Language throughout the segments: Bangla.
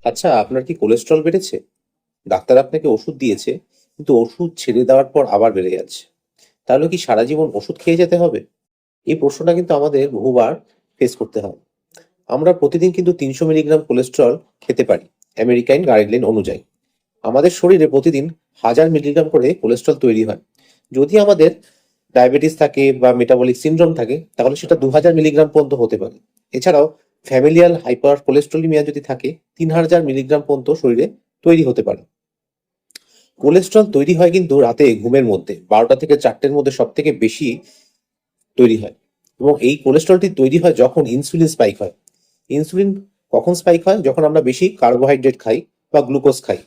আচ্ছা, আপনার কি কোলেস্টেরল বেড়েছে? ডাক্তার আপনাকে ওষুধ দিয়েছে, কিন্তু ওষুধ ছেড়ে দেওয়ার পর আবার বেড়ে যাচ্ছে। তাহলে কি সারা জীবন ওষুধ খেয়ে যেতে হবে? এই প্রশ্নটা কিন্তু আমাদের বহুবার ফেস করতে হয়। আমরা প্রতিদিন কিন্তু ৩০০ মিলিগ্রাম কোলেস্টেরল খেতে পারি আমেরিকান গাইডলাইন অনুযায়ী। আমাদের শরীরে প্রতিদিন ১০০০ মিলিগ্রাম করে কোলেস্টেরল তৈরি হয়। যদি আমাদের ডায়াবেটিস থাকে বা মেটাবলিক সিনড্রোম থাকে, তাহলে সেটা ২০০০ মিলিগ্রাম পর্যন্ত হতে পারে। এছাড়াও ফ্যামিলিয়াল হাইপার কোলেস্টেরোলিমিয়া যদি থাকে, ৩০০০ মিলিগ্রাম পর্যন্ত শরীরে তৈরি হতে পারে। কোলেস্টেরল তৈরি হয় কিন্তু রাতে ঘুমের মধ্যে ১২টা থেকে ৪টের মধ্যে সব থেকে বেশি তৈরি হয়। এবং এই কোলেস্টেরলটি তৈরি হয় যখন ইনসুলিন স্পাইক হয়। ইনসুলিন কখন স্পাইক হয়? যখন আমরা বেশি কার্বোহাইড্রেট খাই বা গ্লুকোজ খাই।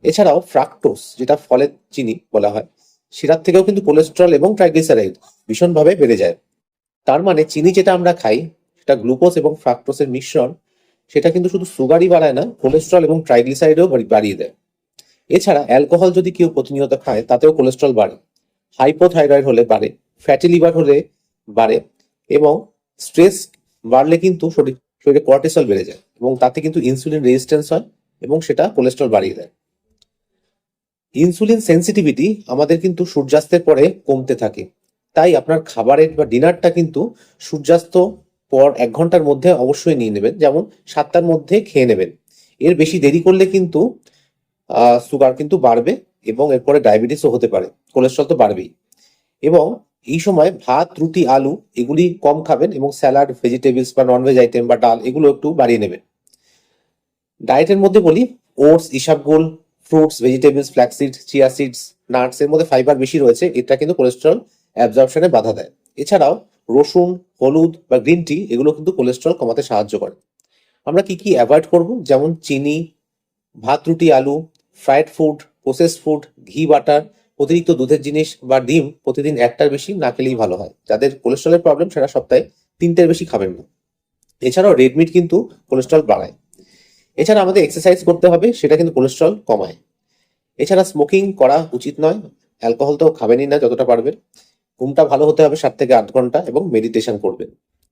এছাড়াও ফ্রাক্টোজ, যেটা ফলের চিনি বলা হয়, সেটার থেকেও কিন্তু কোলেস্টেরল এবং ট্রাইগ্লিসারাইড ভীষণভাবে বেড়ে যায়। তার মানে চিনি যেটা আমরা খাই, সেটা গ্লুকোজ এবং ফ্রাক্টোজের মিশ্রণ, সেটা কিন্তু শুধু সুগারই বাড়ায় না, কোলেস্টেরল এবং ট্রাইগ্লিসারাইডও বাড়িয়ে দেয়। এছাড়া অ্যালকোহল যদি কেউ প্রতিনিয়ত খায়, তাতেও কোলেস্টেরল বাড়ে। হাইপোথাইরয়েড হলে বাড়ে, ফ্যাটি লিভার হলে বাড়ে, এবং স্ট্রেস বাড়লে কিন্তু শরীরে কর্টিসল বেড়ে যায় এবং তাতে কিন্তু ইনসুলিন রেজিস্ট্যান্স হয় এবং সেটা কোলেস্টেরল বাড়িয়ে দেয়। ইনসুলিন সেনসিটিভিটি আমাদের কিন্তু সূর্যাস্তের পরে কমতে থাকে। তাই আপনার খাবারের বা ডিনারটা কিন্তু সূর্যাস্ত পর ১ ঘন্টার মধ্যে অবশ্যই নিয়ে নেবেন। যেমন ৭টার মধ্যে খেয়ে নেবেন। এর বেশি দেরি করলে কিন্তু সুগার কিন্তু বাড়বে এবং এরপরে ডায়াবেটিসও হতে পারে। কোলেস্টেরল তো বাড়বেই। এবং এই সময় ভাত, রুটি, আলু এগুলি কম খাবেন এবং স্যালাড, ভেজিটেবলস বা ননভেজ আইটেম বা ডাল এগুলো একটু বাড়িয়ে নেবেন। ডায়েটের মধ্যে বলি, ওটস, ইসবগুল, fruits, vegetables, flaxseed, chia seeds, nuts এর মধ্যে ফাইবার বেশি রয়েছে। এটা কিন্তু কোলেস্টেরল অ্যাবজর্পশনে বাধা দেয়। এছাড়াও রসুন, হলুদ বা গ্রিন টি এগুলো কিন্তু কোলেস্টেরল কমাতে সাহায্য করে। আমরা কি কি অ্যাভয়েড করব? যেমন চিনি, ভাত, রুটি, আলু, ফ্রাইড ফুড, প্রসেসড ফুড, ঘি, বাটার, অতিরিক্ত দুধের জিনিস বা ডিম প্রতিদিন একটার বেশি না খেলেই ভালো হয়। যাদের কোলেস্টেরলের প্রবলেম, সেটা সপ্তাহে ৩টের বেশি খাবেন না। এছাড়াও রেড মিট কিন্তু কোলেস্টেরল বাড়ায়। এছাড়া আমাদের এক্সারসাইজ করতে হবে, সেটা কিন্তু কোলেস্টেরল কমায়। এছাড়া স্মোকিং করা উচিত নয়। অ্যালকোহল তো খাবেনই না যতটা পারবেন। ঘুমটা ভালো হতে হবে ৭ থেকে ৮ ঘন্টা এবং মেডিটেশন করবেন।